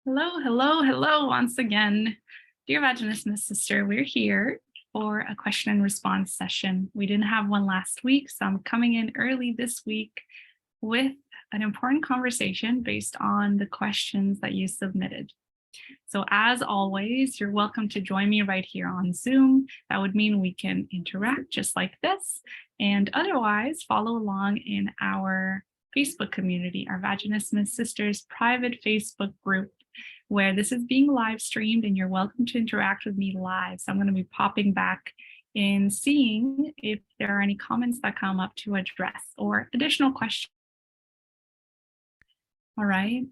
Hello, hello, hello once again. Dear Vaginismus sister, we're here for a question and response session. We didn't have one last week, so I'm coming in early this week with an important conversation based on the questions that you submitted. So as always, you're welcome to join me right here on Zoom. That would mean we can interact just like this, and otherwise follow along in our Facebook community, our Vaginismus Sisters private Facebook group, where this is being live streamed and you're welcome to interact with me live. So I'm going to be popping back and seeing if there are any comments that come up to address or additional questions. All right,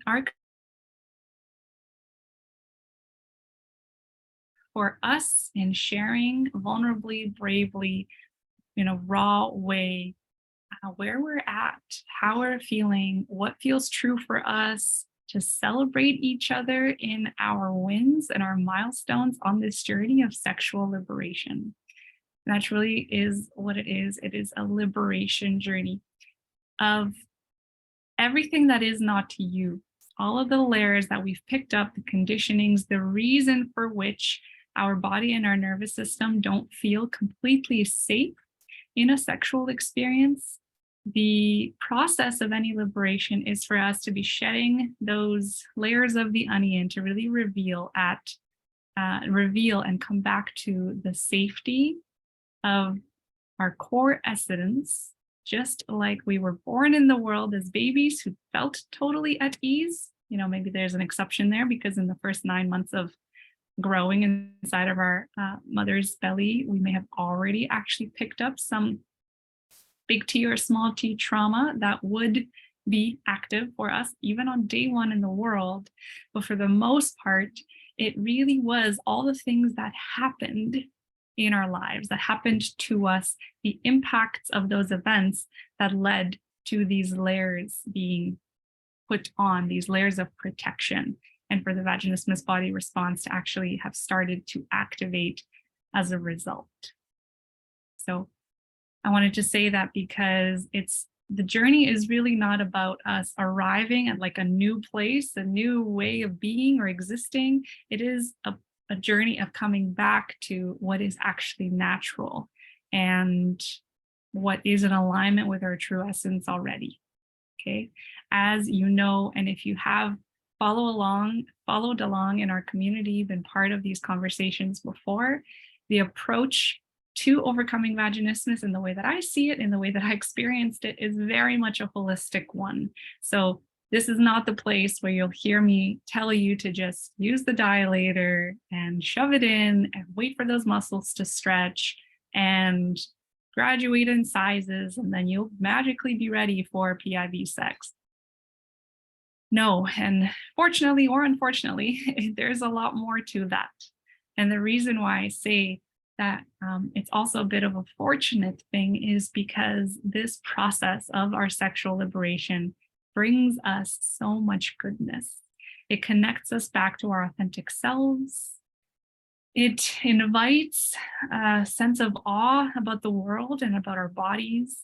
for us in sharing vulnerably, bravely, raw way, where we're at, how we're feeling, what feels true for us, to celebrate each other in our wins and our milestones on this journey of sexual liberation. And that really is what it is. It is a liberation journey of everything that is not to you, all of the layers that we've picked up, the conditionings, the reason for which our body and our nervous system don't feel completely safe in a sexual experience. The process of any liberation is for us to be shedding those layers of the onion to really reveal and come back to the safety of our core essence, just like we were born in the world as babies who felt totally at ease. Maybe there's an exception there because in the first 9 months of growing inside of our mother's belly, we may have already actually picked up some big T or small t trauma that would be active for us even on day one in the world. But for the most part, it really was all the things that happened in our lives, that happened to us, the impacts of those events that led to these layers being put on, these layers of protection, and for the vaginismus body response to actually have started to activate as a result. So I wanted to say that because the journey is really not about us arriving at like a new place, a new way of being or existing. It is a journey of coming back to what is actually natural and what is in alignment with our true essence already. Okay. As you know, and if you have followed along in our community, been part of these conversations before, the approach to overcoming vaginismus in the way that I see it, in the way that I experienced it, is very much a holistic one. So this is not the place where you'll hear me tell you to just use the dilator and shove it in and wait for those muscles to stretch and graduate in sizes, and then you'll magically be ready for PIV sex. No, and fortunately or unfortunately, there's a lot more to that. And the reason why I say that it's also a bit of a fortunate thing is because this process of our sexual liberation brings us so much goodness. It connects us back to our authentic selves. It invites a sense of awe about the world and about our bodies.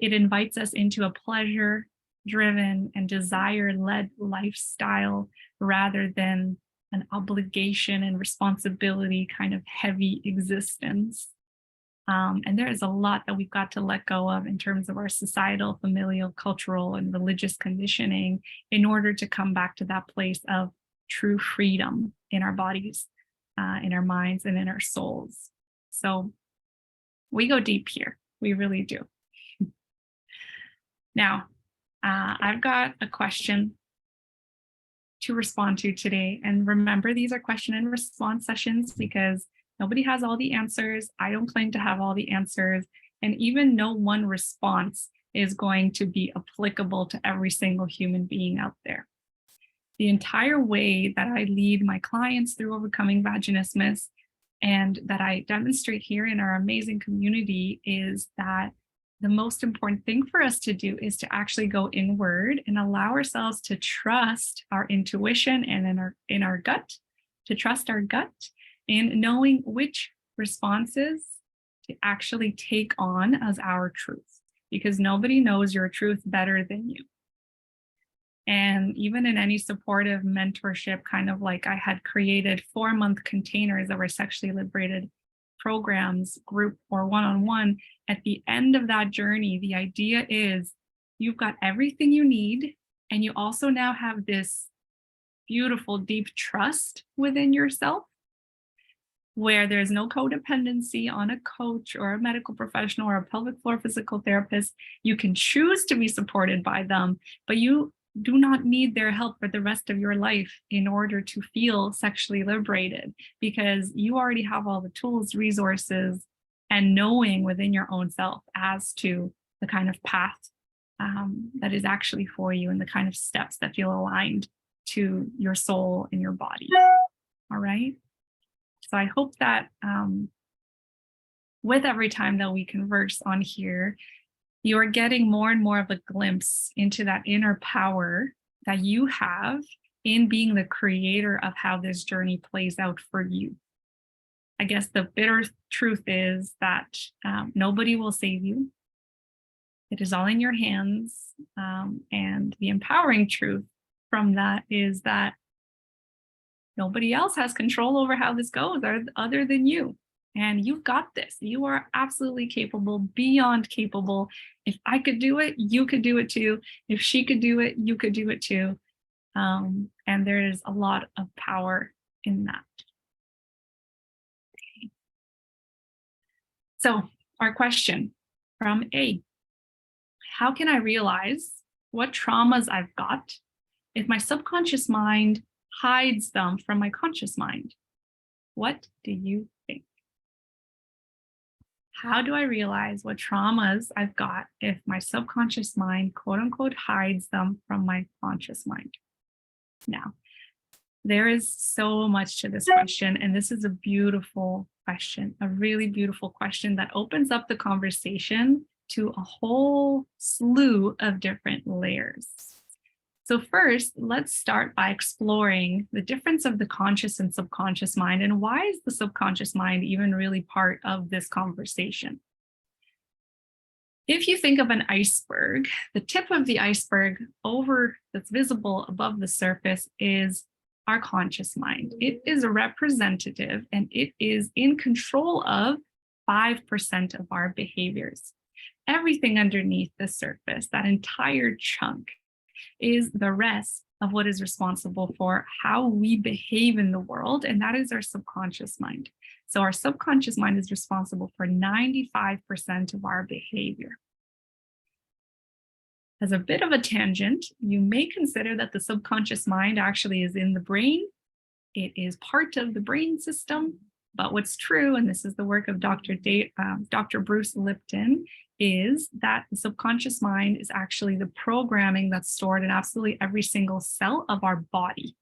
It invites us into a pleasure-driven and desire-led lifestyle rather than an obligation and responsibility kind of heavy existence. And there is a lot that we've got to let go of in terms of our societal, familial, cultural, and religious conditioning in order to come back to that place of true freedom in our bodies, in our minds, and in our souls. So we go deep here. We really do. Now, I've got a question to respond to today. And remember, these are question and response sessions because nobody has all the answers. I don't claim to have all the answers. And even no one response is going to be applicable to every single human being out there. The entire way that I lead my clients through overcoming vaginismus and that I demonstrate here in our amazing community is that the most important thing for us to do is to actually go inward and allow ourselves to trust our intuition and in our gut, to trust our gut in knowing which responses to actually take on as our truth, because nobody knows your truth better than you. And even in any supportive mentorship, kind of like I had created 4-month containers that were sexually liberated programs, group or one-on-one. At the end of that journey, the idea is you've got everything you need, and you also now have this beautiful, deep trust within yourself where there's no codependency on a coach or a medical professional or a pelvic floor physical therapist. You can choose to be supported by them, but you do not need their help for the rest of your life in order to feel sexually liberated, because you already have all the tools, resources, and knowing within your own self as to the kind of path that is actually for you and the kind of steps that feel aligned to your soul and your body. All right. So I hope that with every time that we converse on here, you're getting more and more of a glimpse into that inner power that you have in being the creator of how this journey plays out for you. I guess the bitter truth is that nobody will save you. It is all in your hands. And the empowering truth from that is that nobody else has control over how this goes other than you. And you've got this. You are absolutely capable, beyond capable. If I could do it, you could do it too. If she could do it, you could do it too. And there is a lot of power in that. Okay. So our question from A: how can I realize what traumas I've got if my subconscious mind hides them from my conscious mind? What do you think? How do I realize what traumas I've got if my subconscious mind, quote unquote, hides them from my conscious mind? Now, there is so much to this question, and this is a beautiful question, a really beautiful question that opens up the conversation to a whole slew of different layers. So first, let's start by exploring the difference of the conscious and subconscious mind, and why is the subconscious mind even really part of this conversation? If you think of an iceberg, the tip of the iceberg that's visible above the surface is our conscious mind. It is a representative and it is in control of 5% of our behaviors. Everything underneath the surface, that entire chunk, is the rest of what is responsible for how we behave in the world, and that is our subconscious mind. So our subconscious mind is responsible for 95% of our behavior. As a bit of a tangent, you may consider that the subconscious mind actually is in the brain. It is part of the brain system. But what's true, and this is the work of Dr. Bruce Lipton, is that the subconscious mind is actually the programming that's stored in absolutely every single cell of our body.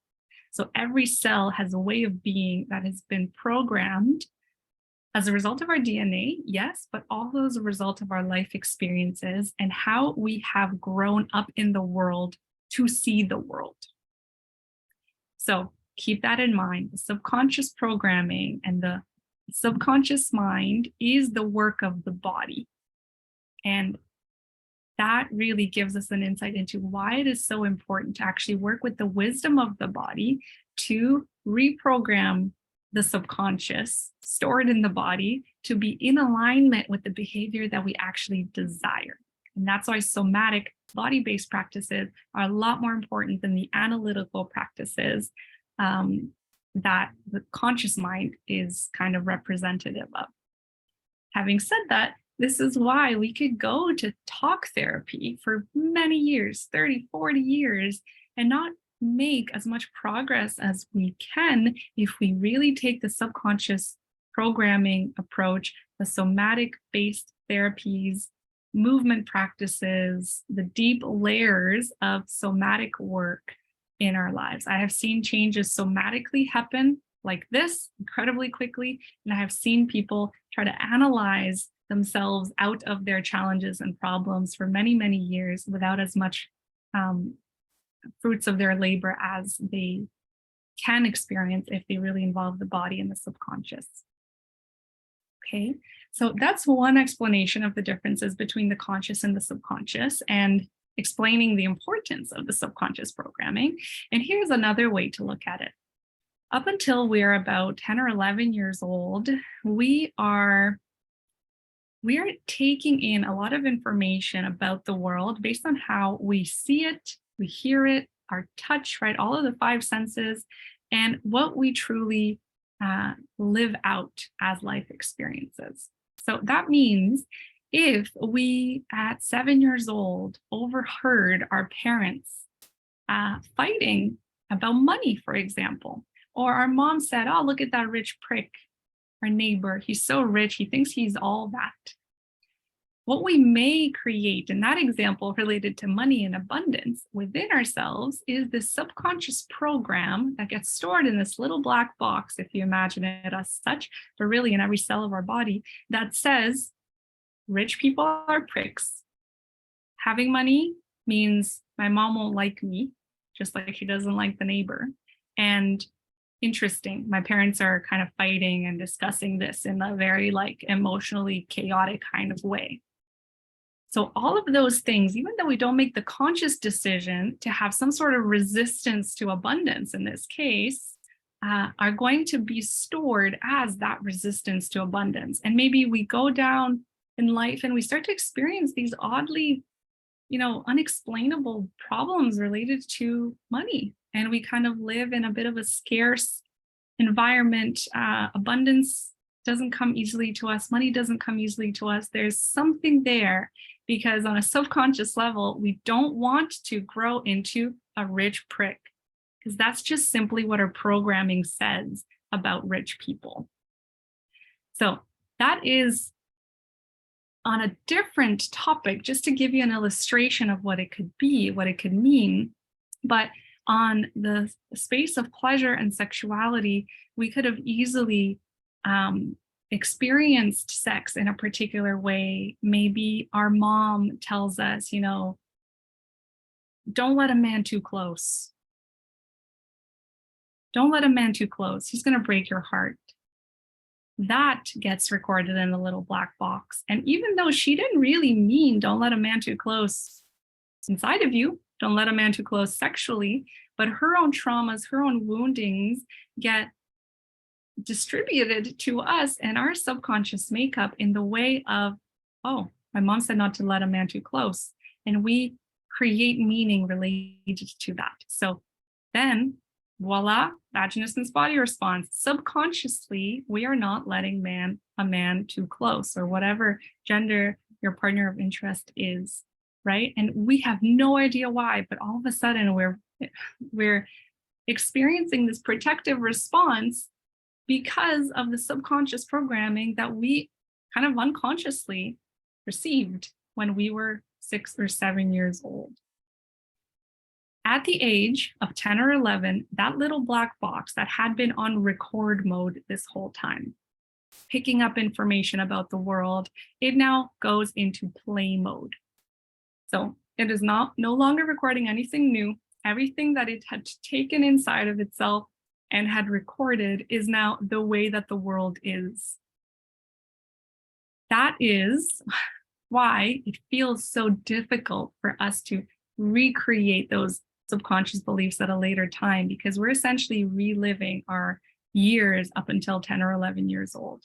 So every cell has a way of being that has been programmed as a result of our DNA, yes, but also as a result of our life experiences and how we have grown up in the world to see the world. So keep that in mind. The subconscious programming and the subconscious mind is the work of the body. And that really gives us an insight into why it is so important to actually work with the wisdom of the body to reprogram the subconscious stored in the body to be in alignment with the behavior that we actually desire. And that's why somatic body-based practices are a lot more important than the analytical practices that the conscious mind is kind of representative of. Having said that, this is why we could go to talk therapy for many years, 30, 40 years, and not make as much progress as we can if we really take the subconscious programming approach, the somatic-based therapies, movement practices, the deep layers of somatic work in our lives. I have seen changes somatically happen like this incredibly quickly, and I have seen people try to analyze themselves out of their challenges and problems for many, many years without as much fruits of their labor as they can experience if they really involve the body and the subconscious. Okay, so that's one explanation of the differences between the conscious and the subconscious. And explaining the importance of the subconscious programming. And here's another way to look at it. Up until we're about 10 or 11 years old, we are taking in a lot of information about the world based on how we see it, we hear it, our touch, right? All of the five senses, and what we truly live out as life experiences. So that means if we at 7 years old overheard our parents fighting about money, for example, or our mom said, "Oh, look at that rich prick, our neighbor. He's so rich. He thinks he's all that." What we may create in that example related to money and abundance within ourselves is this subconscious program that gets stored in this little black box, if you imagine it as such, but really in every cell of our body, that says rich people are pricks. Having money means my mom won't like me, just like she doesn't like the neighbor. And interesting, my parents are kind of fighting and discussing this in a very like emotionally chaotic kind of way. So all of those things, even though we don't make the conscious decision to have some sort of resistance to abundance in this case, are going to be stored as that resistance to abundance. And maybe we go down in life and we start to experience these oddly, unexplainable problems related to money. And we kind of live in a bit of a scarce environment. Abundance doesn't come easily to us. Money doesn't come easily to us. There's something there because on a subconscious level, we don't want to grow into a rich prick because that's just simply what our programming says about rich people. So that is on a different topic, just to give you an illustration of what it could be, what it could mean. But on the space of pleasure and sexuality, we could have easily experienced sex in a particular way. Maybe our mom tells us, don't let a man too close. Don't let a man too close. He's going to break your heart. That gets recorded in a little black box. And even though she didn't really mean don't let a man too close inside of you, don't let a man too close sexually, but her own traumas, her own woundings get distributed to us and our subconscious makeup in the way of, oh, my mom said not to let a man too close. And we create meaning related to that. So then, voila, vaginismus body response. Subconsciously, we are not letting a man too close, or whatever gender your partner of interest is, right? And we have no idea why, but all of a sudden we're experiencing this protective response because of the subconscious programming that we kind of unconsciously received when we were 6 or 7 years old. At the age of 10 or 11, that little black box that had been on record mode this whole time, picking up information about the world, it now goes into play mode. So it is no longer recording anything new. Everything that it had taken inside of itself and had recorded is now the way that the world is. That is why it feels so difficult for us to recreate those subconscious beliefs at a later time, because we're essentially reliving our years up until 10 or 11 years old.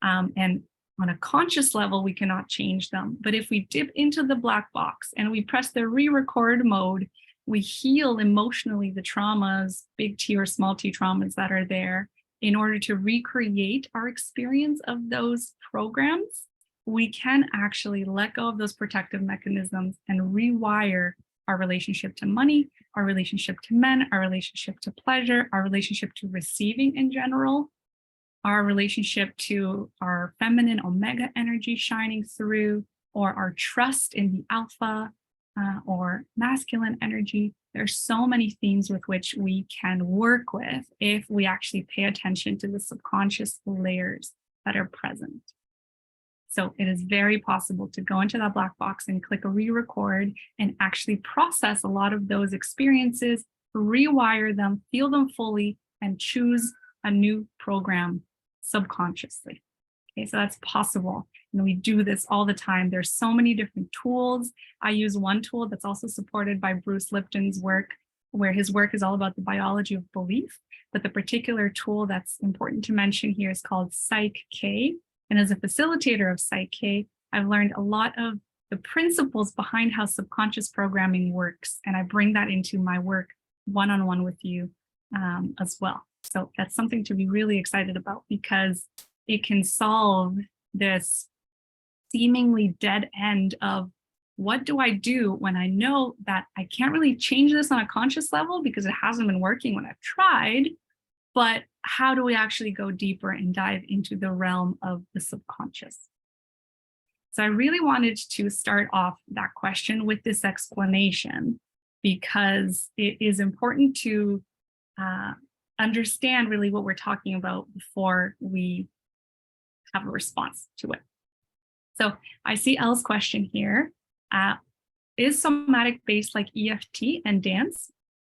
And on a conscious level, we cannot change them. But if we dip into the black box and we press the re-record mode, we heal emotionally the traumas, big T or small t traumas that are there. In order to recreate our experience of those programs, we can actually let go of those protective mechanisms and rewire our relationship to money, our relationship to men, our relationship to pleasure, our relationship to receiving in general, our relationship to our feminine omega energy shining through, or our trust in the alpha, or masculine energy. There's so many themes with which we can work with if we actually pay attention to the subconscious layers that are present. So it is very possible to go into that black box and click a re-record and actually process a lot of those experiences, rewire them, feel them fully, and choose a new program subconsciously. Okay, so that's possible. And we do this all the time. There's so many different tools. I use one tool that's also supported by Bruce Lipton's work, where his work is all about the biology of belief. But the particular tool that's important to mention here is called Psych-K. And as a facilitator of Psych-K, I've learned a lot of the principles behind how subconscious programming works. And I bring that into my work one-on-one with you as well. So that's something to be really excited about, because it can solve this seemingly dead end of, what do I do when I know that I can't really change this on a conscious level because it hasn't been working when I've tried, but how do we actually go deeper and dive into the realm of the subconscious? So I really wanted to start off that question with this explanation, because it is important to understand really what we're talking about before we have a response to it. So I see Elle's question here. Is somatic based like EFT and dance?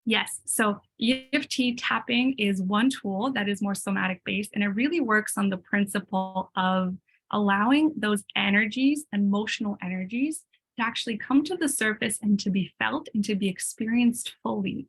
Yes. So EFT tapping is one tool that is more somatic based, and it really works on the principle of allowing those energies, emotional energies, to actually come to the surface and to be felt and to be experienced fully.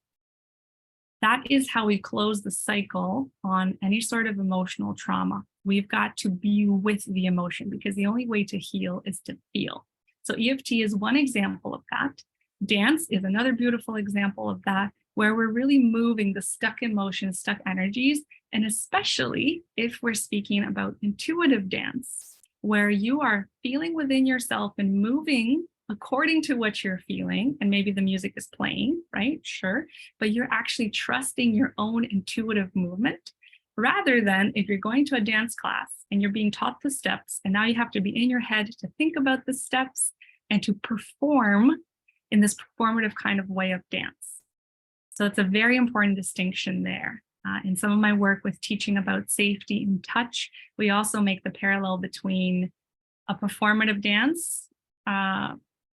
That is how we close the cycle on any sort of emotional trauma. We've got to be with the emotion, because the only way to heal is to feel. So EFT is one example of that. Dance is another beautiful example of that, where we're really moving the stuck emotions, stuck energies, and especially if we're speaking about intuitive dance, where you are feeling within yourself and moving according to what you're feeling, and maybe the music is playing, right? Sure. But you're actually trusting your own intuitive movement, rather than if you're going to a dance class and you're being taught the steps, and now you have to be in your head to think about the steps and to perform in this performative kind of way of dance. So it's a very important distinction there. In some of my work with teaching about safety and touch, we also make the parallel between a performative dance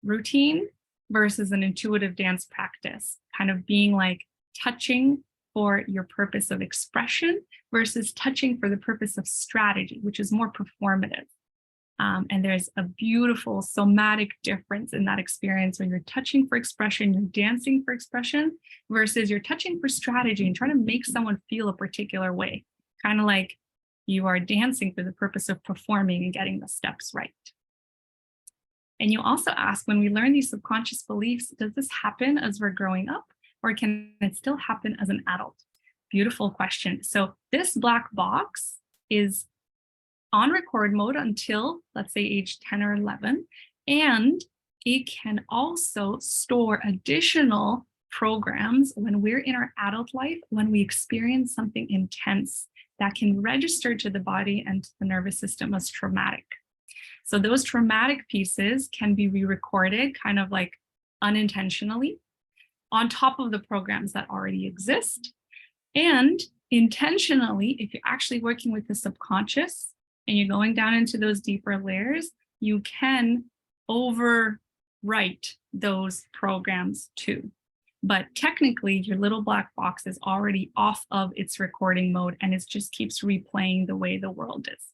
routine versus an intuitive dance practice, kind of being like touching for your purpose of expression versus touching for the purpose of strategy, which is more performative. And there's a beautiful somatic difference in that experience when you're touching for expression, you're dancing for expression, versus you're touching for strategy and trying to make someone feel a particular way, kind of like you are dancing for the purpose of performing and getting the steps right. And you also ask, when we learn these subconscious beliefs, does this happen as we're growing up, or can it still happen as an adult? Beautiful question. So this black box is on record mode until, let's say, age 10 or 11, and it can also store additional programs when we're in our adult life, when we experience something intense that can register to the body and to the nervous system as traumatic. So those traumatic pieces can be re-recorded kind of like unintentionally on top of the programs that already exist. And intentionally, if you're actually working with the subconscious and you're going down into those deeper layers, you can overwrite those programs too. But technically, your little black box is already off of its recording mode, and it just keeps replaying the way the world is.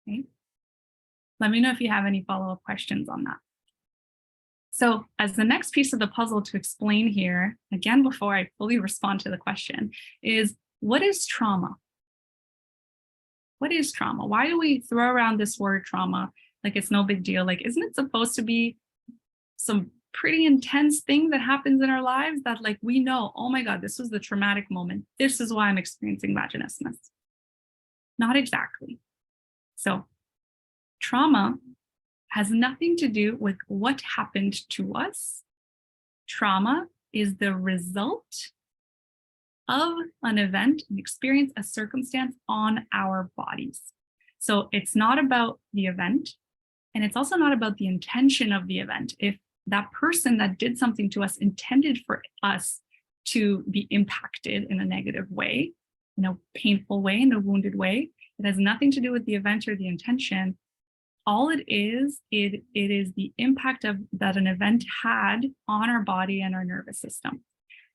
Okay? Let me know if you have any follow-up questions on that. So as the next piece of the puzzle to explain here, again, before I fully respond to the question, is what is trauma? What is trauma? Why do we throw around this word trauma like it's no big deal? Like, isn't it supposed to be some pretty intense thing that happens in our lives that, like, we know, oh my God, this was the traumatic moment. This is why I'm experiencing vaginismus. Not exactly. So trauma has nothing to do with what happened to us. Trauma is the result of an event, an experience, a circumstance on our bodies. So it's not about the event, and it's also not about the intention of the event. If that person that did something to us intended for us to be impacted in a negative way, in a painful way, in a wounded way, it has nothing to do with the event or the intention. All it is the impact of that an event had on our body and our nervous system.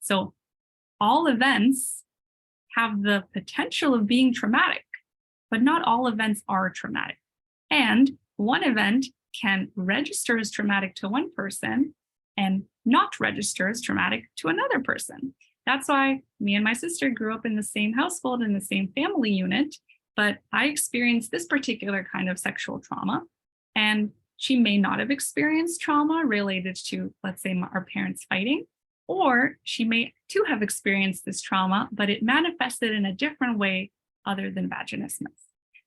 So all events have the potential of being traumatic, but not all events are traumatic. And one event can register as traumatic to one person and not register as traumatic to another person. That's why me and my sister grew up in the same household, in the same family unit, but I experienced this particular kind of sexual trauma. And she may not have experienced trauma related to, let's say, our parents fighting, or she may too have experienced this trauma, but it manifested in a different way other than vaginismus.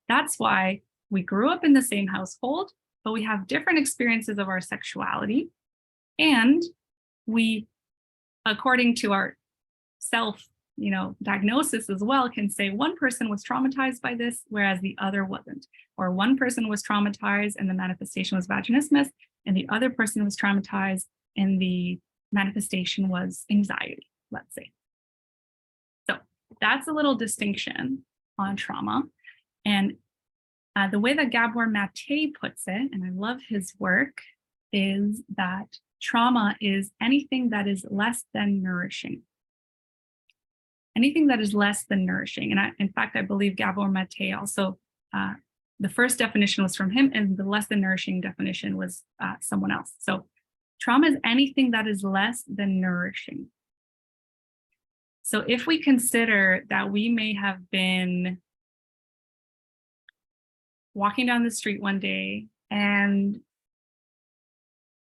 That's why we grew up in the same household, but we have different experiences of our sexuality. And we, according to our self, diagnosis as well, can say one person was traumatized by this, whereas the other wasn't. Or one person was traumatized and the manifestation was vaginismus, and the other person was traumatized and the manifestation was anxiety, let's say. So that's a little distinction on trauma. And the way that Gabor Mate puts it, and I love his work, is that trauma is anything that is less than nourishing. Anything that is less than nourishing. And in fact, I believe Gabor Mate also, the first definition was from him, and the less than nourishing definition was someone else. So trauma is anything that is less than nourishing. So if we consider that we may have been walking down the street one day and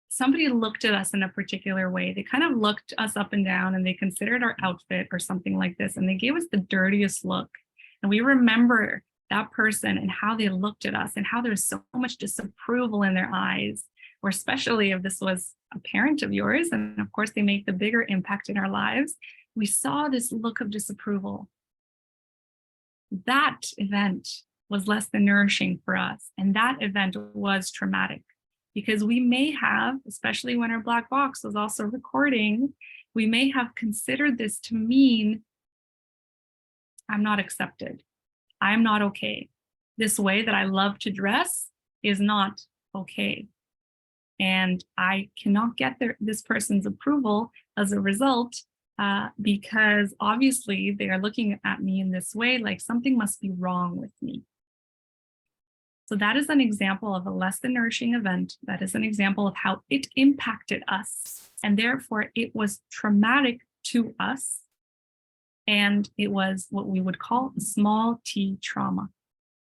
somebody looked at us in a particular way, they kind of looked us up and down and they considered our outfit or something like this, and they gave us the dirtiest look. And we remember that person and how they looked at us and how there was so much disapproval in their eyes, or especially if this was a parent of yours, and of course they make the bigger impact in our lives. We saw this look of disapproval. That event was less than nourishing for us, and that event was traumatic. Because we may have, especially when our black box was also recording, we may have considered this to mean, I'm not accepted. I'm not okay. This way that I love to dress is not okay. And I cannot get this person's approval as a result, because obviously they are looking at me in this way, like something must be wrong with me. So that is an example of a less than nourishing event. That is an example of how it impacted us. And therefore, it was traumatic to us. And it was what we would call a small t trauma.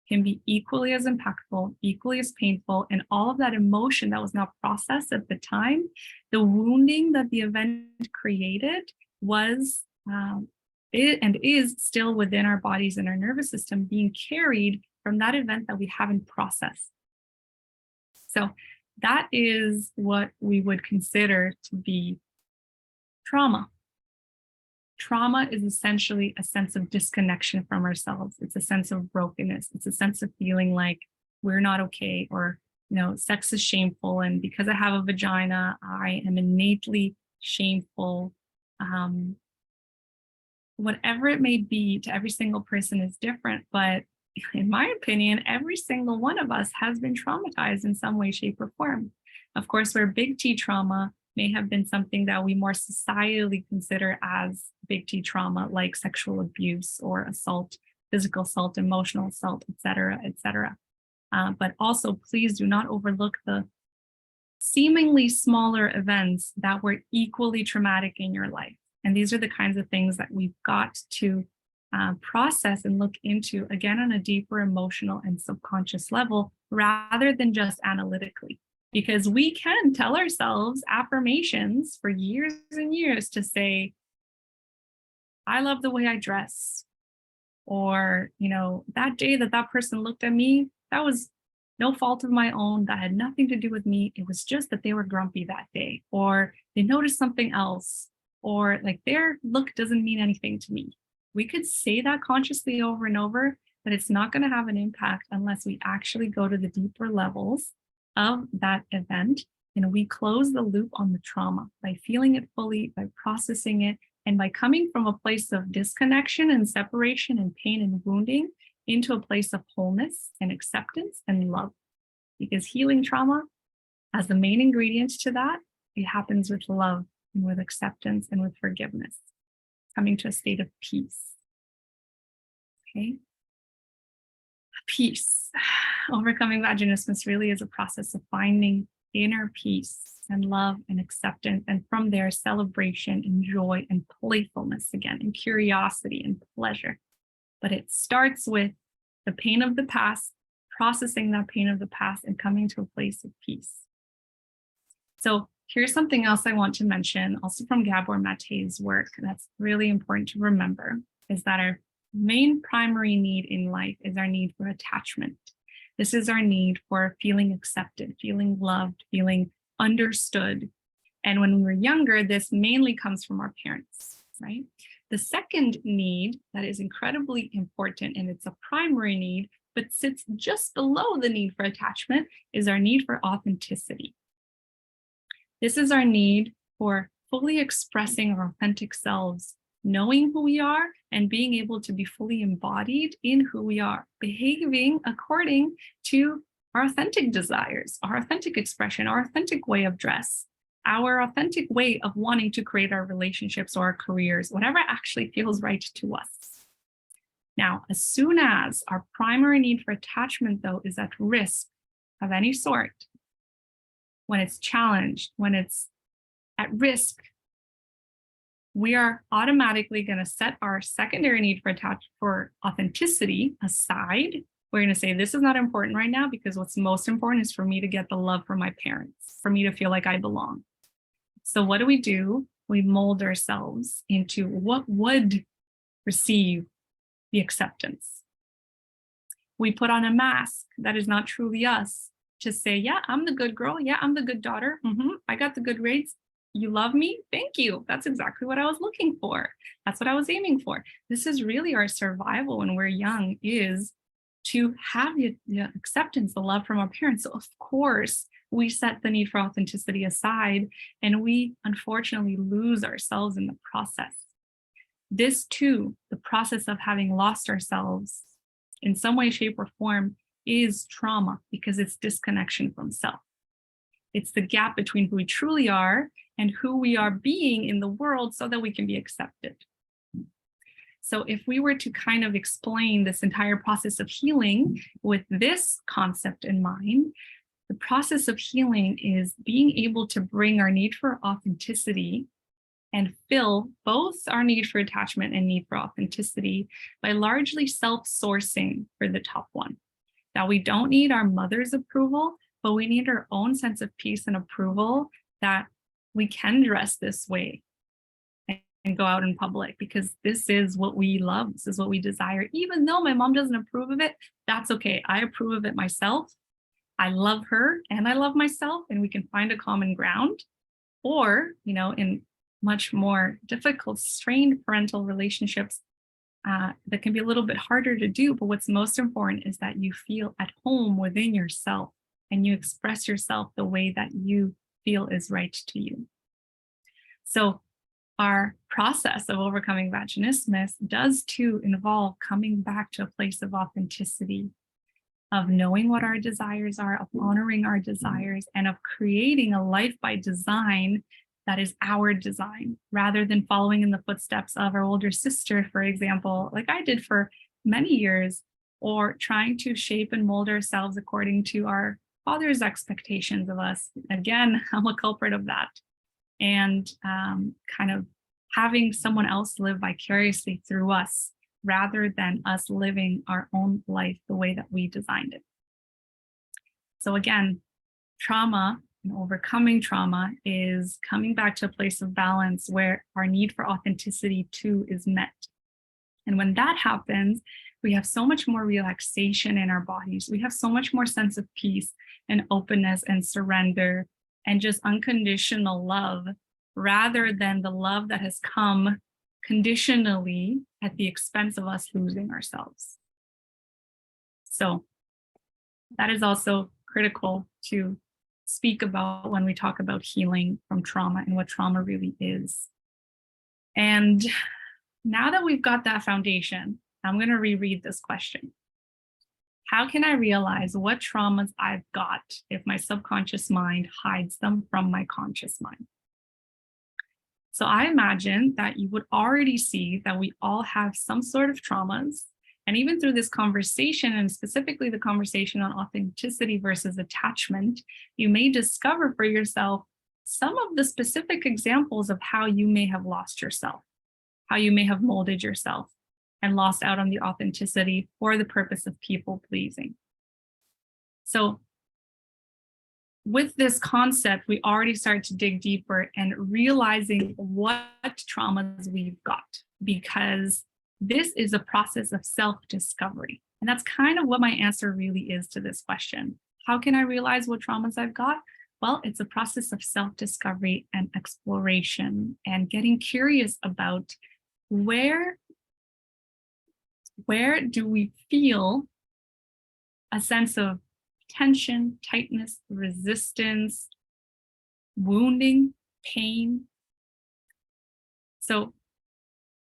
It can be equally as impactful, equally as painful, and all of that emotion that was not processed at the time, the wounding that the event created was and is still within our bodies and our nervous system, being carried from that event that we haven't processed. So that is what we would consider to be trauma. Trauma is essentially a sense of disconnection from ourselves. It's a sense of brokenness. It's a sense of feeling like we're not okay, or, sex is shameful. And because I have a vagina, I am innately shameful. Whatever it may be, to every single person is different. But in my opinion, every single one of us has been traumatized in some way, shape, or form. Of course, where big T trauma may have been something that we more societally consider as big T trauma, like sexual abuse or assault, physical assault, emotional assault, et cetera, et cetera. But also, please do not overlook the seemingly smaller events that were equally traumatic in your life. And these are the kinds of things that we've got to process and look into, again, on a deeper emotional and subconscious level, rather than just analytically. Because we can tell ourselves affirmations for years and years to say, I love the way I dress. Or, that day that person looked at me, that was no fault of my own. That had nothing to do with me. It was just that they were grumpy that day, or they noticed something else, or like their look doesn't mean anything to me. We could say that consciously over and over, but it's not going to have an impact unless we actually go to the deeper levels of that event and we close the loop on the trauma by feeling it fully, by processing it, and by coming from a place of disconnection and separation and pain and wounding into a place of wholeness and acceptance and love. Because healing trauma, as the main ingredient to that, it happens with love and with acceptance and with forgiveness, coming to a state of peace. Okay? Peace. overcoming vaginismus really is a process of finding inner peace and love and acceptance. And from there, celebration and joy and playfulness again, and curiosity and pleasure. But it starts with the pain of the past, processing that pain of the past, and coming to a place of peace. So here's something else I want to mention, also from Gabor Mate's work, that's really important to remember, is that our main primary need in life is our need for attachment. This is our need for feeling accepted, feeling loved, feeling understood. And when we were younger, this mainly comes from our parents, right? The second need that is incredibly important, and it's a primary need, but sits just below the need for attachment, is our need for authenticity. This is our need for fully expressing our authentic selves, knowing who we are and being able to be fully embodied in who we are, behaving according to our authentic desires, our authentic expression, our authentic way of dress, our authentic way of wanting to create our relationships or our careers, whatever actually feels right to us. Now, as soon as our primary need for attachment, though, is at risk of any sort, when it's challenged, when it's at risk, we are automatically going to set our secondary need for authenticity aside. We're going to say, this is not important right now because what's most important is for me to get the love from my parents, for me to feel like I belong. So what do? We mold ourselves into what would receive the acceptance. We put on a mask that is not truly us to say, yeah, I'm the good girl. Yeah, I'm the good daughter. I got the good grades. You love me? Thank you. That's exactly what I was looking for. That's what I was aiming for. This is really our survival when we're young, is to have the acceptance, the love from our parents. So of course, we set the need for authenticity aside, and we unfortunately lose ourselves in the process. This too, the process of having lost ourselves in some way, shape, or form, is trauma, because it's disconnection from self. It's the gap between who we truly are and who we are being in the world so that we can be accepted. So if we were to kind of explain this entire process of healing with this concept in mind, the process of healing is being able to bring our need for authenticity and fill both our need for attachment and need for authenticity by largely self-sourcing for the top one. That we don't need our mother's approval, but we need our own sense of peace and approval that we can dress this way and go out in public, because this is what we love. This is what we desire. Even though my mom doesn't approve of it, that's okay. I approve of it myself. I love her and I love myself, and we can find a common ground. Or, in much more difficult, strained parental relationships, that can be a little bit harder to do. But what's most important is that you feel at home within yourself and you express yourself the way that you feel is right to you. So our process of overcoming vaginismus does too involve coming back to a place of authenticity, of knowing what our desires are, of honoring our desires, and of creating a life by design that is our design, rather than following in the footsteps of our older sister, for example, like I did for many years, or trying to shape and mold ourselves according to our father's expectations of us. Again, I'm a culprit of that. And kind of having someone else live vicariously through us, rather than us living our own life the way that we designed it. So again, trauma and overcoming trauma is coming back to a place of balance where our need for authenticity too is met. And when that happens, we have so much more relaxation in our bodies. We have so much more sense of peace and openness and surrender and just unconditional love, rather than the love that has come conditionally at the expense of us losing ourselves. So that is also critical to speak about when we talk about healing from trauma and what trauma really is. And now that we've got that foundation, I'm going to reread this question. How can I realize what traumas I've got if my subconscious mind hides them from my conscious mind? So I imagine that you would already see that we all have some sort of traumas, And even through this conversation, and specifically the conversation on authenticity versus attachment, you may discover for yourself some of the specific examples of how you may have lost yourself, how you may have molded yourself and lost out on the authenticity for the purpose of people pleasing. So with this concept, we already start to dig deeper and realizing what traumas we've got, because this is a process of self-discovery. And that's kind of what my answer really is to this question. How can I realize what traumas I've got? Well, it's a process of self-discovery and exploration and getting curious about where do we feel a sense of tension, tightness, resistance, wounding, pain. So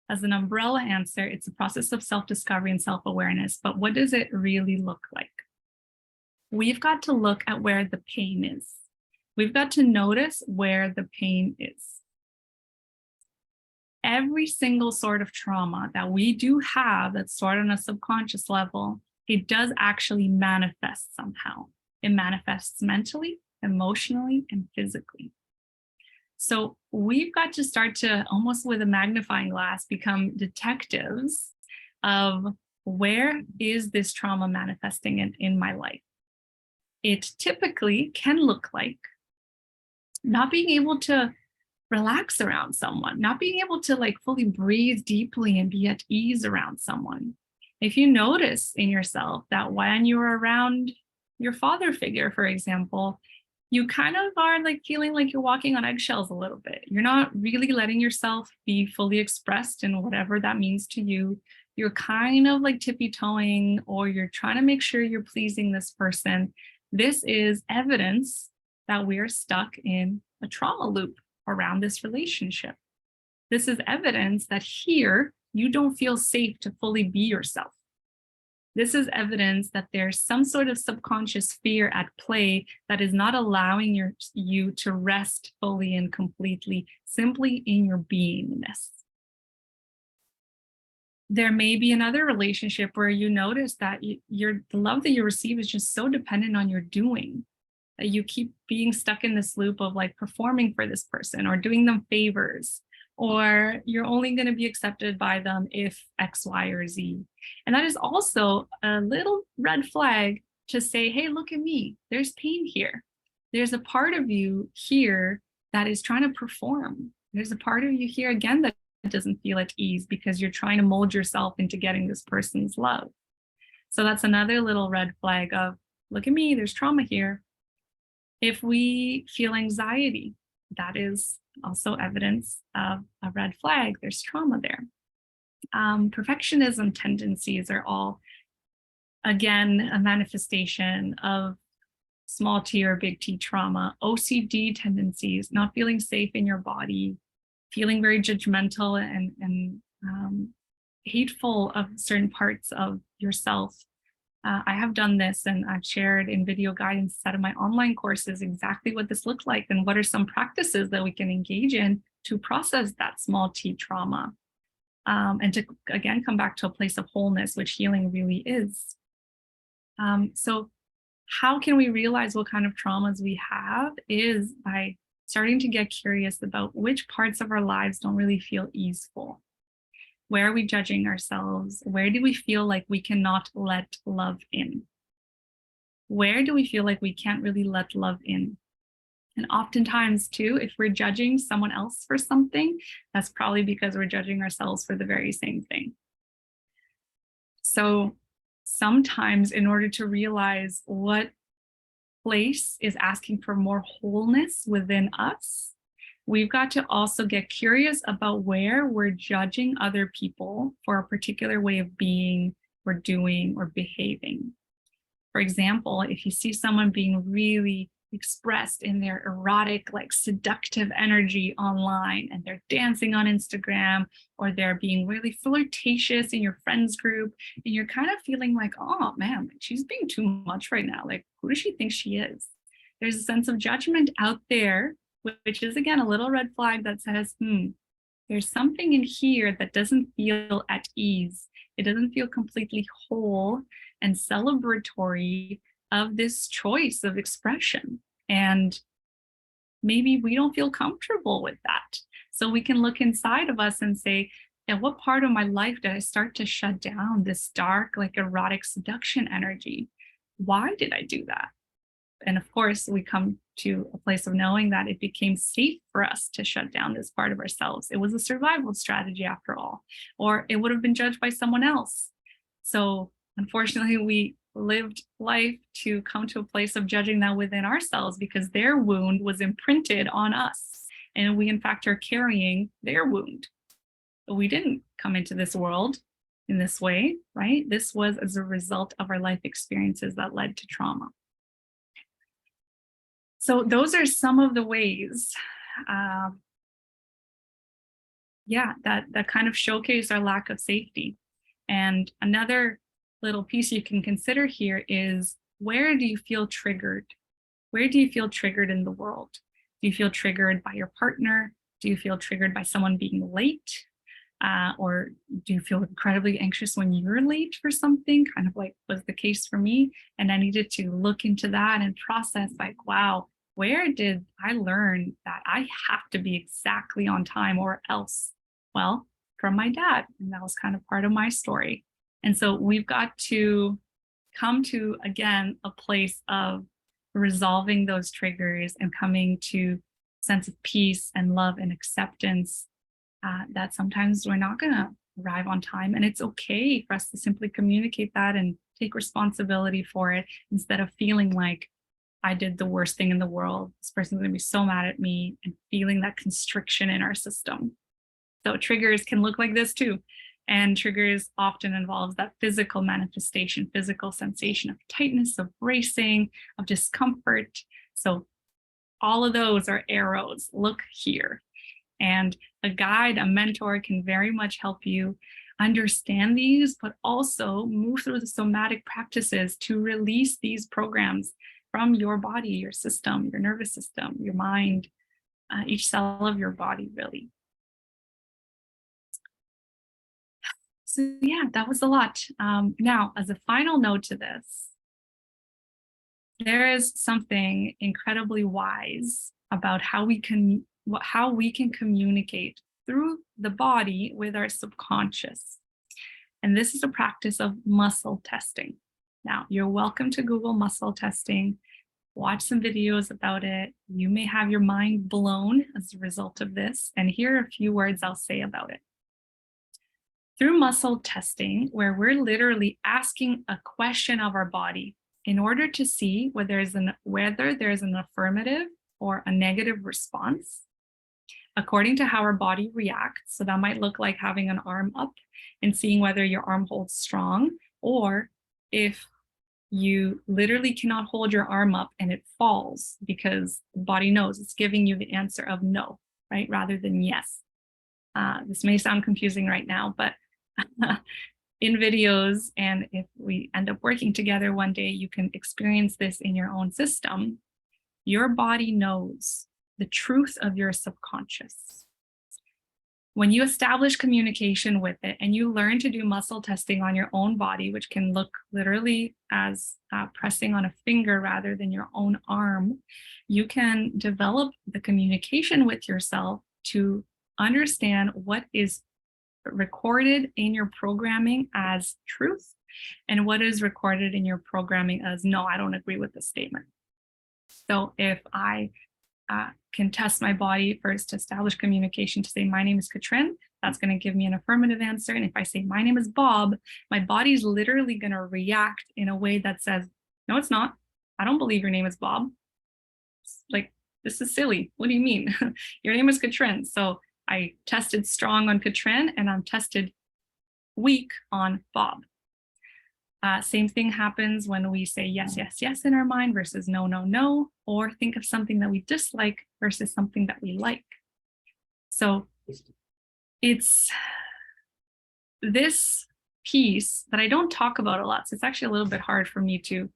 as an umbrella answer, it's a process of self-discovery and self-awareness. But what does it really look like? We've got to look at where the pain is. We've got to notice where the pain is. Every single sort of trauma that we do have that's stored on a subconscious level, it does actually manifest somehow. It manifests mentally, emotionally, and physically. So we've got to start to, almost with a magnifying glass, become detectives of where is this trauma manifesting in my life. It typically can look like not being able to relax around someone, not being able to like fully breathe deeply and be at ease around someone. If you notice in yourself that when you're around your father figure, for example, you kind of are like feeling like you're walking on eggshells a little bit. You're not really letting yourself be fully expressed in whatever that means to you. You're kind of like tippy-toeing, or you're trying to make sure you're pleasing this person. This is evidence that we are stuck in a trauma loop around this relationship. This is evidence that here you don't feel safe to fully be yourself. This is evidence that there's some sort of subconscious fear at play that is not allowing you to rest fully and completely, simply in your beingness. There may be another relationship where you notice that the love that you receive is just so dependent on your doing, that you keep being stuck in this loop of like performing for this person or doing them favors, or you're only going to be accepted by them if X, Y, or Z. And that is also a little red flag to say, hey, look at me. There's pain here. There's a part of you here that is trying to perform. There's a part of you here, again, that doesn't feel at ease because you're trying to mold yourself into getting this person's love. So that's another little red flag of, look at me, there's trauma here. If we feel anxiety, that is also evidence of a red flag. There's trauma there. Perfectionism tendencies are all, again, a manifestation of small t or big T trauma. OCD tendencies, not feeling safe in your body, feeling very judgmental and hateful of certain parts of yourself. I have done this, and I've shared in video guidance out of my online courses exactly what this looks like and what are some practices that we can engage in to process that small t trauma, and to, again, come back to a place of wholeness, which healing really is. So how can we realize what kind of traumas we have is by starting to get curious about which parts of our lives don't really feel easeful. Where are we judging ourselves? Where do we feel like we cannot let love in? Where do we feel like we can't really let love in? And oftentimes too, if we're judging someone else for something, that's probably because we're judging ourselves for the very same thing. So sometimes in order to realize what place is asking for more wholeness within us, we've got to also get curious about where we're judging other people for a particular way of being or doing or behaving. For example, if you see someone being really expressed in their erotic, like seductive energy online, and they're dancing on Instagram, or they're being really flirtatious in your friends group, and you're kind of feeling like, oh man, she's being too much right now. Like, who does she think she is? There's a sense of judgment out there, which is, again, a little red flag that says, there's something in here that doesn't feel at ease. It doesn't feel completely whole and celebratory of this choice of expression. And maybe we don't feel comfortable with that. So we can look inside of us and say, at what part of my life did I start to shut down this dark, like erotic seduction energy? Why did I do that? And of course, we come to a place of knowing that it became safe for us to shut down this part of ourselves. It was a survival strategy after all, or it would have been judged by someone else. So unfortunately, we lived life to come to a place of judging that within ourselves because their wound was imprinted on us. And we, in fact, are carrying their wound. But we didn't come into this world in this way, right? This was as a result of our life experiences that led to trauma. So those are some of the ways, that kind of showcase our lack of safety. And another little piece you can consider here is, where do you feel triggered? Where do you feel triggered in the world? Do you feel triggered by your partner? Do you feel triggered by someone being late? Or do you feel incredibly anxious when you're late for something, kind of like was the case for me? And I needed to look into that and process, like, wow, where did I learn that I have to be exactly on time or else? Well, from my dad. And that was kind of part of my story. And so we've got to come to, again, a place of resolving those triggers and coming to a sense of peace and love and acceptance, that sometimes we're not going to arrive on time. And it's okay for us to simply communicate that and take responsibility for it, instead of feeling like I did the worst thing in the world. This person's going to be so mad at me, and feeling that constriction in our system. So triggers can look like this too. And triggers often involves that physical manifestation, physical sensation of tightness, of bracing, of discomfort. So all of those are arrows. Look here. And a guide, a mentor can very much help you understand these, but also move through the somatic practices to release these programs from your body, your system, your nervous system, your mind, each cell of your body, really. So yeah, that was a lot. Now, as a final note to this, there is something incredibly wise about how we can communicate through the body with our subconscious. And this is a practice of muscle testing. Now, you're welcome to Google muscle testing, watch some videos about it. You may have your mind blown as a result of this. And here are a few words I'll say about it. Through muscle testing, where we're literally asking a question of our body in order to see whether there's an affirmative or a negative response, according to how our body reacts. So that might look like having an arm up and seeing whether your arm holds strong, or if you literally cannot hold your arm up and it falls because the body knows it's giving you the answer of no, right? Rather than yes. This may sound confusing right now, but in videos, and if we end up working together one day, you can experience this in your own system. Your body knows the truth of your subconscious. When you establish communication with it and you learn to do muscle testing on your own body, which can look literally as pressing on a finger rather than your own arm, you can develop the communication with yourself to understand what is recorded in your programming as truth and what is recorded in your programming as no, I don't agree with this statement. So if I can test my body first to establish communication to say, my name is Katrin, that's going to give me an affirmative answer. And if I say, my name is Bob, my body's literally going to react in a way that says, no, it's not. I don't believe your name is Bob. Like, this is silly. What do you mean? Your name is Katrin. So I tested strong on Katrin and I'm tested weak on Bob. Same thing happens when we say yes, yes, yes in our mind versus no, no, no, or think of something that we dislike versus something that we like. So it's this piece that I don't talk about a lot. So it's actually a little bit hard for me to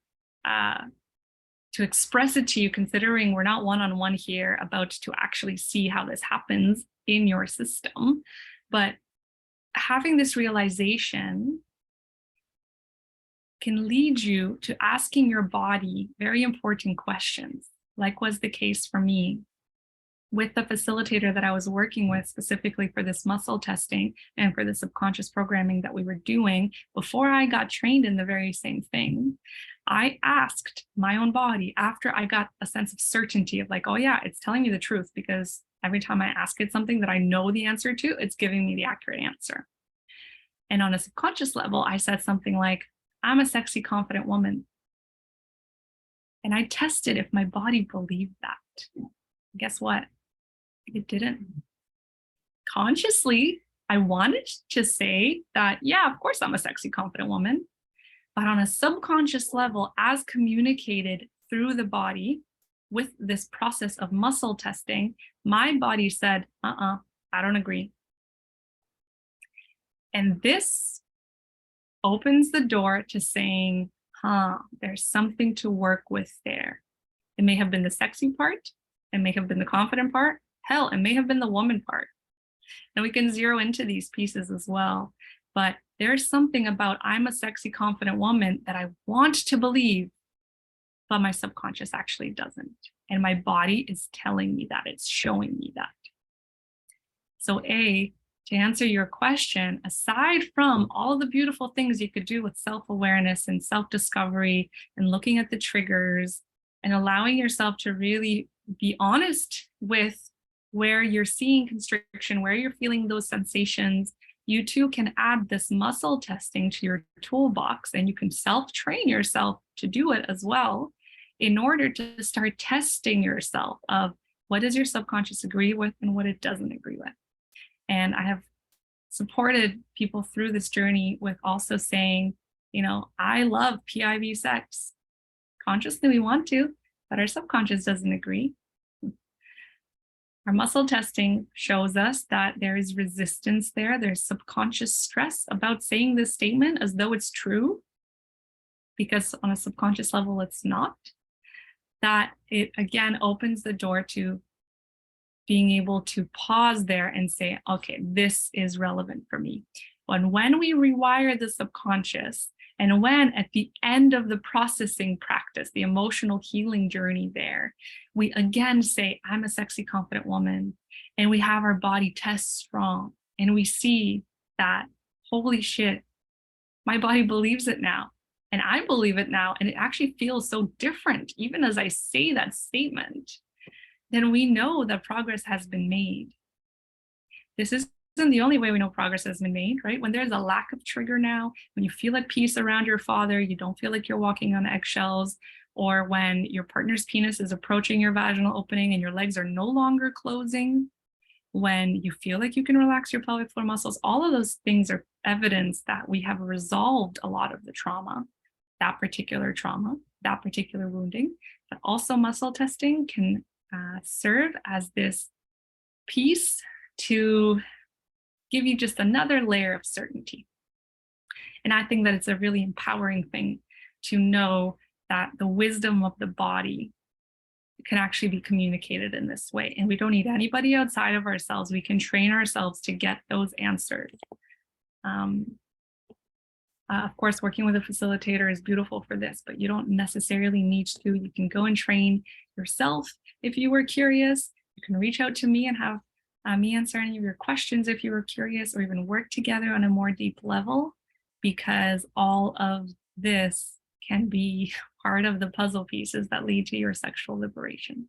express it to you, considering we're not one-on-one here about to actually see how this happens in your system. But having this realization can lead you to asking your body very important questions, like was the case for me with the facilitator that I was working with specifically for this muscle testing and for the subconscious programming that we were doing before I got trained in the very same thing. I asked my own body after I got a sense of certainty of like, oh yeah, it's telling me the truth, because every time I ask it something that I know the answer to, it's giving me the accurate answer. And on a subconscious level, I said something like, I'm a sexy, confident woman. And I tested if my body believed that. Guess what? It didn't. Consciously, I wanted to say that, yeah, of course I'm a sexy, confident woman. But on a subconscious level, as communicated through the body with this process of muscle testing, my body said, I don't agree. And this opens the door to saying, there's something to work with there. It may have been the sexy part. It may have been the confident part. Hell, it may have been the woman part. And we can zero into these pieces as well. But there's something about I'm a sexy, confident woman that I want to believe, but my subconscious actually doesn't. And my body is telling me that, it's showing me that. So to answer your question, aside from all the beautiful things you could do with self-awareness and self-discovery and looking at the triggers and allowing yourself to really be honest with where you're seeing constriction, where you're feeling those sensations, you too can add this muscle testing to your toolbox, and you can self-train yourself to do it as well in order to start testing yourself of what does your subconscious agree with and what it doesn't agree with. And I have supported people through this journey with also saying, I love PIV sex. Consciously we want to, but our subconscious doesn't agree. Our muscle testing shows us that there is resistance there. There's subconscious stress about saying this statement as though it's true, because on a subconscious level, it's not. That it again opens the door to being able to pause there and say, okay, this is relevant for me. And when we rewire the subconscious, and when at the end of the processing practice, the emotional healing journey there, we again say, I'm a sexy, confident woman, and we have our body test strong, and we see that, holy shit, my body believes it now, and I believe it now, and it actually feels so different, even as I say that statement, then we know that progress has been made. This isn't the only way we know progress has been made, right? When there's a lack of trigger now, when you feel at peace around your father, you don't feel like you're walking on eggshells, or when your partner's penis is approaching your vaginal opening and your legs are no longer closing, when you feel like you can relax your pelvic floor muscles, all of those things are evidence that we have resolved a lot of the trauma, that particular wounding. But also muscle testing can serve as this piece to give you just another layer of certainty. And I think that it's a really empowering thing to know that the wisdom of the body can actually be communicated in this way. And we don't need anybody outside of ourselves. We can train ourselves to get those answers. Of course, working with a facilitator is beautiful for this, but you don't necessarily need to. You can go and train yourself if you were curious. You can reach out to me and have me answer any of your questions if you were curious, or even work together on a more deep level, because all of this can be part of the puzzle pieces that lead to your sexual liberation.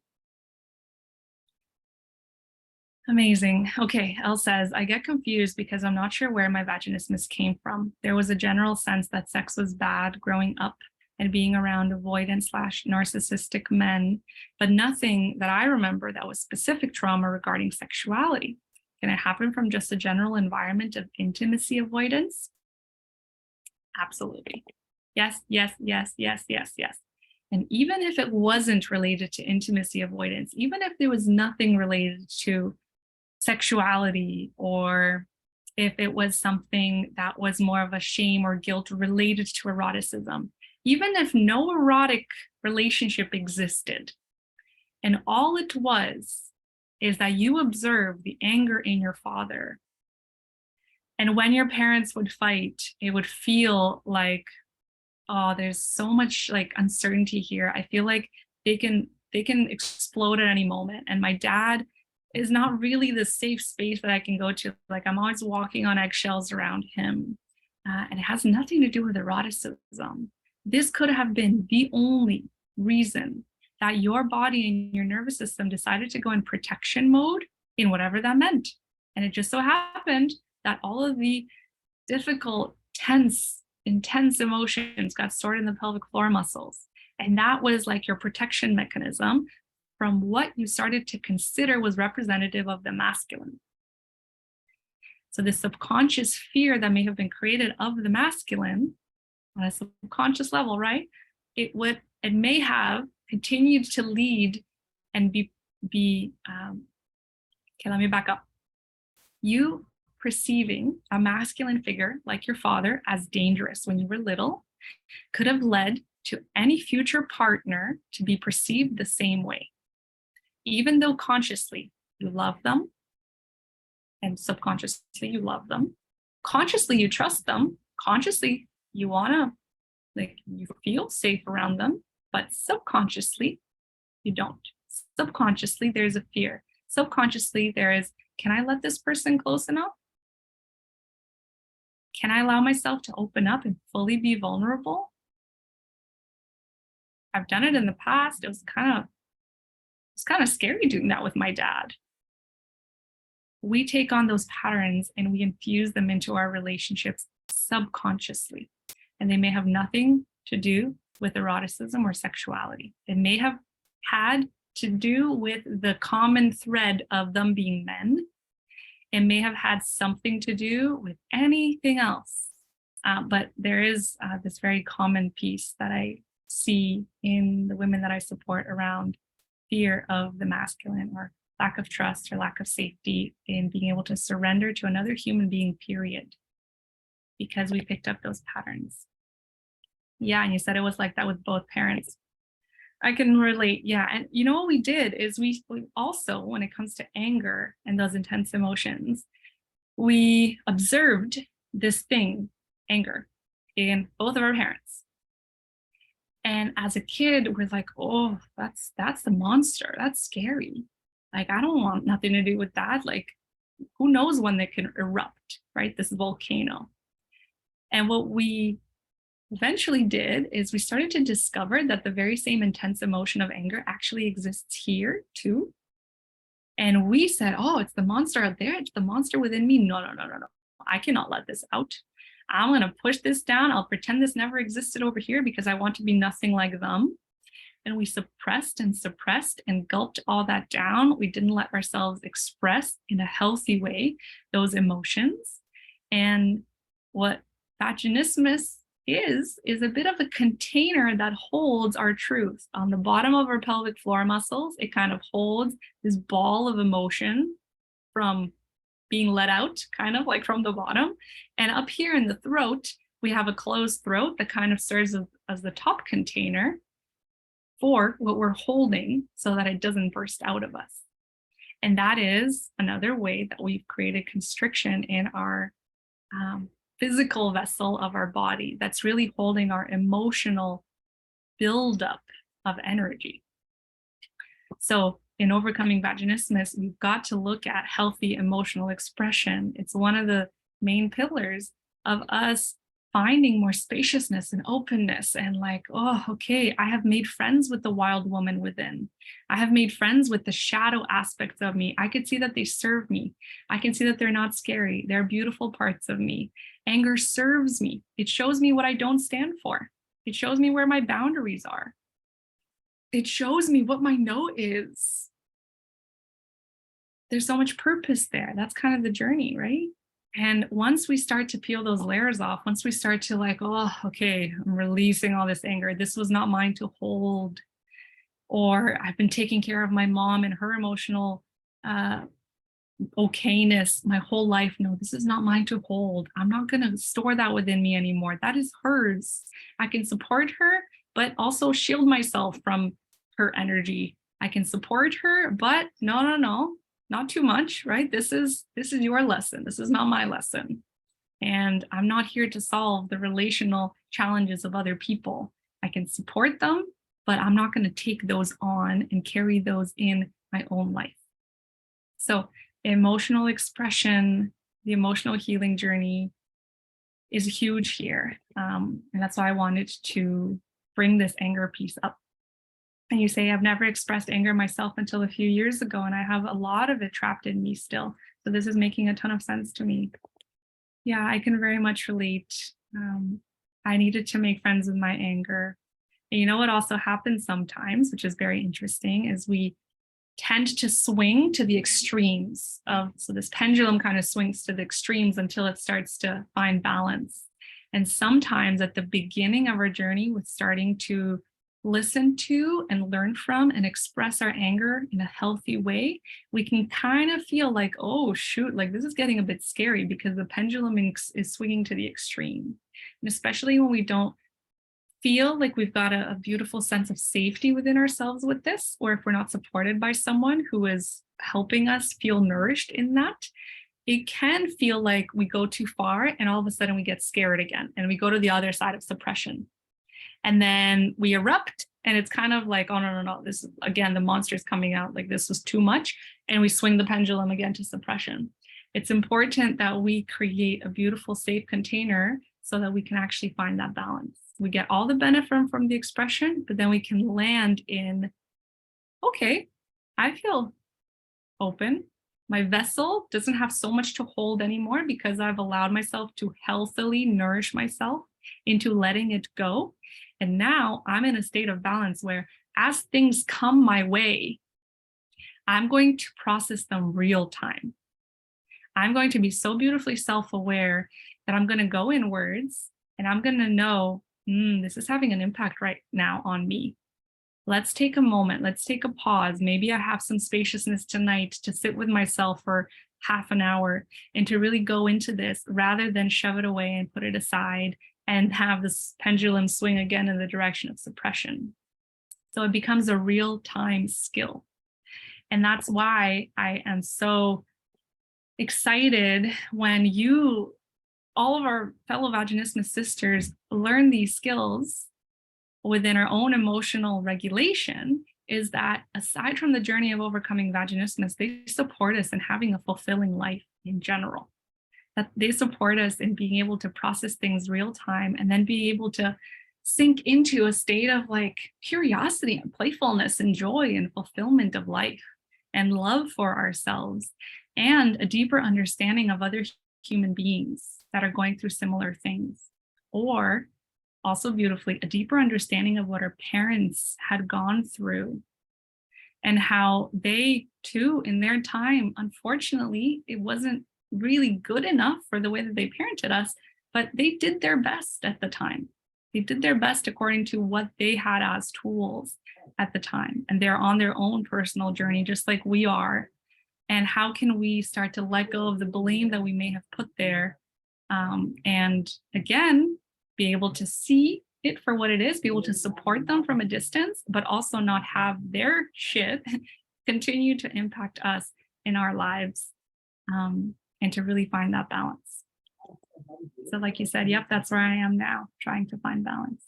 Amazing. Okay, Elle says, I get confused because I'm not sure where my vaginismus came from. There was a general sense that sex was bad growing up and being around avoidant/narcissistic men, but nothing that I remember that was specific trauma regarding sexuality. Can it happen from just a general environment of intimacy avoidance? Absolutely. Yes, yes, yes, yes, yes, yes. And even if it wasn't related to intimacy avoidance, even if there was nothing related to sexuality, or if it was something that was more of a shame or guilt related to eroticism, even if no erotic relationship existed, and all it was is that you observed the anger in your father, and when your parents would fight, it would feel like oh, there's so much like uncertainty here. I feel like they can explode at any moment. And my dad is not really the safe space that I can go to. Like I'm always walking on eggshells around him. And it has nothing to do with eroticism. This could have been the only reason that your body and your nervous system decided to go in protection mode in whatever that meant. And it just so happened that all of the difficult, tense, intense emotions got stored in the pelvic floor muscles. And that was like your protection mechanism from what you started to consider was representative of the masculine. So the subconscious fear that may have been created of the masculine on a subconscious level, right? It may have continued to lead and be okay, let me back up. You perceiving a masculine figure like your father as dangerous when you were little could have led to any future partner to be perceived the same way. Even though consciously you love them and subconsciously you love them, consciously you trust them, consciously you want to, like, you feel safe around them, but subconsciously you don't. Subconsciously there's a fear. Subconsciously there is, can I let this person close enough? Can I allow myself to open up and fully be vulnerable? I've done it in the past. It was kind of scary doing that with my dad. We take on those patterns and we infuse them into our relationships subconsciously. And they may have nothing to do with eroticism or sexuality. It may have had to do with the common thread of them being men. It may have had something to do with anything else. But there is this very common piece that I see in the women that I support around fear of the masculine, or lack of trust or lack of safety in being able to surrender to another human being, period, because we picked up those patterns. Yeah, and you said it was like that with both parents. I can relate. Yeah. And you know what we did is we also, when it comes to anger and those intense emotions, we observed this thing, anger, in both of our parents. And as a kid, we're like, oh, that's the monster. That's scary. Like, I don't want nothing to do with that. Like, who knows when they can erupt, right? This volcano. And what we eventually did is we started to discover that the very same intense emotion of anger actually exists here too. And we said, oh, it's the monster out there. It's the monster within me. No. I cannot let this out. I'm going to push this down. I'll pretend this never existed over here because I want to be nothing like them. And we suppressed and gulped all that down. We didn't let ourselves express in a healthy way those emotions. And what vaginismus is a bit of a container that holds our truth. On the bottom of our pelvic floor muscles, it kind of holds this ball of emotion from being let out, kind of like from the bottom. And up here in the throat, we have a closed throat that kind of serves as the top container for what we're holding so that it doesn't burst out of us. And that is another way that we've created constriction in our physical vessel of our body that's really holding our emotional buildup of energy. So in overcoming vaginismus, we've got to look at healthy emotional expression. It's one of the main pillars of us finding more spaciousness and openness, and like, oh, okay, I have made friends with the wild woman within. I have made friends with the shadow aspects of me. I could see that they serve me. I can see that they're not scary. They're beautiful parts of me. Anger serves me. It shows me what I don't stand for. It shows me where my boundaries are. It shows me what my no is. There's so much purpose there. That's kind of the journey, right? And once we start to peel those layers off, once we start to like, oh, okay, I'm releasing all this anger. This was not mine to hold. Or I've been taking care of my mom and her emotional okayness my whole life. No, this is not mine to hold. I'm not going to store that within me anymore. That is hers. I can support her, but also shield myself from her energy. I can support her, but no, not too much, right? This is your lesson. This is not my lesson. And I'm not here to solve the relational challenges of other people. I can support them, but I'm not going to take those on and carry those in my own life. So emotional expression, the emotional healing journey is huge here. And that's why I wanted to bring this anger piece up. And you say, I've never expressed anger myself until a few years ago, and I have a lot of it trapped in me still. So this is making a ton of sense to me. Yeah, I can very much relate. I needed to make friends with my anger. And you know what also happens sometimes, which is very interesting, is we tend to swing to the extremes of, so this pendulum kind of swings to the extremes until it starts to find balance. And sometimes at the beginning of our journey with starting to listen to and learn from and express our anger in a healthy way, we can kind of feel like, oh, shoot, like this is getting a bit scary because the pendulum is swinging to the extreme. And especially when we don't feel like we've got a beautiful sense of safety within ourselves with this, or if we're not supported by someone who is helping us feel nourished in that, it can feel like we go too far and all of a sudden we get scared again and we go to the other side of suppression. And then we erupt and it's kind of like, oh, no, this is, again, the monster's coming out, like this was too much. And we swing the pendulum again to suppression. It's important that we create a beautiful, safe container so that we can actually find that balance. We get all the benefit from the expression, but then we can land in, okay, I feel open. My vessel doesn't have so much to hold anymore because I've allowed myself to healthily nourish myself into letting it go. And now I'm in a state of balance where as things come my way, I'm going to process them real time. I'm going to be so beautifully self-aware that I'm going to go inwards and I'm going to know, this is having an impact right now on me. Let's take a moment. Let's take a pause. Maybe I have some spaciousness tonight to sit with myself for half an hour and to really go into this rather than shove it away and put it aside and have this pendulum swing again in the direction of suppression. So it becomes a real-time skill. And that's why I am so excited when all of our fellow Vaginismus sisters learn these skills within our own emotional regulation, is that aside from the journey of overcoming vaginismus, they support us in having a fulfilling life in general. That they support us in being able to process things real time and then be able to sink into a state of like curiosity and playfulness and joy and fulfillment of life and love for ourselves and a deeper understanding of other human beings that are going through similar things, or also beautifully, a deeper understanding of what our parents had gone through and how they too, in their time, unfortunately, it wasn't really good enough for the way that they parented us, but they did their best at the time. They did their best according to what they had as tools at the time. And they're on their own personal journey, just like we are. And how can we start to let go of the blame that we may have put there? And again, be able to see it for what it is, be able to support them from a distance, but also not have their shit continue to impact us in our lives, and to really find that balance. So like you said, yep, that's where I am now, trying to find balance.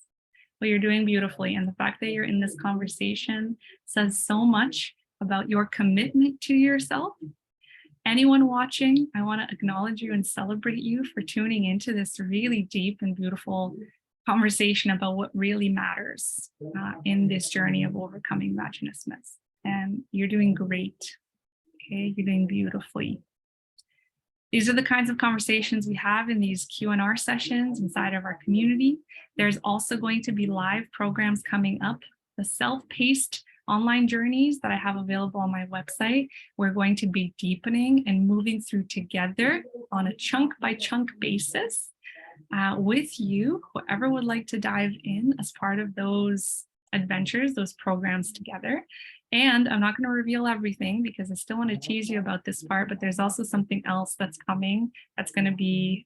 Well, you're doing beautifully. And the fact that you're in this conversation says so much about your commitment to yourself. Anyone watching, I want to acknowledge you and celebrate you for tuning into this really deep and beautiful conversation about what really matters in this journey of overcoming vaginismus. And you're doing great. Okay, you're doing beautifully. These are the kinds of conversations we have in these Q&R sessions inside of our community. There's also going to be live programs coming up, the self-paced online journeys that I have available on my website. We're going to be deepening and moving through together on a chunk by chunk basis with you, whoever would like to dive in as part of those adventures, those programs together. And I'm not going to reveal everything because I still want to tease you about this part, but there's also something else that's coming that's going to be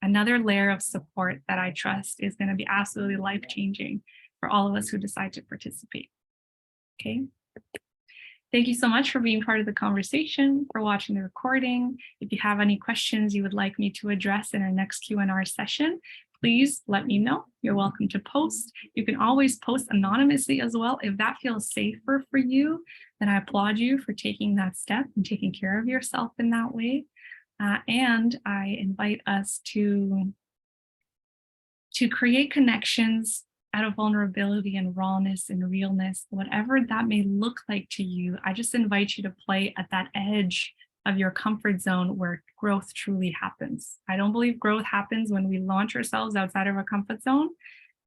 another layer of support that I trust is going to be absolutely life-changing for all of us who decide to participate. Okay. Thank you so much for being part of the conversation, for watching the recording. If you have any questions you would like me to address in our next Q&R session, please let me know. You're welcome to post. You can always post anonymously as well. If that feels safer for you, then I applaud you for taking that step and taking care of yourself in that way. And I invite us to create connections out of vulnerability and rawness and realness, whatever that may look like to you. I just invite you to play at that edge of your comfort zone where growth truly happens. I don't believe growth happens when we launch ourselves outside of our comfort zone.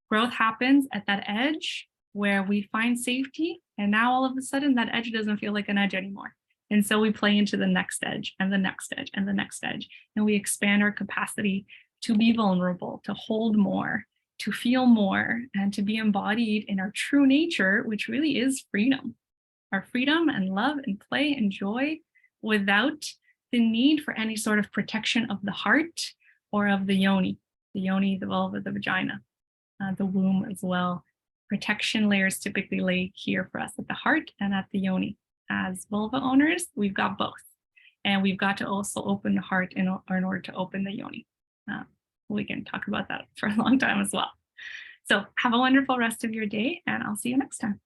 Growth happens at that edge where we find safety. And now all of a sudden that edge doesn't feel like an edge anymore. And so we play into the next edge and the next edge and the next edge. And we expand our capacity to be vulnerable, to hold more, to feel more, and to be embodied in our true nature, which really is freedom. Our freedom and love and play and joy without the need for any sort of protection of the heart or of the yoni, the vulva, the vagina, the womb as well. Protection layers typically lay here for us at the heart and at the yoni. As vulva owners, we've got both. And we've got to also open the heart in order to open the yoni. We can talk about that for a long time as well. So have a wonderful rest of your day, and I'll see you next time.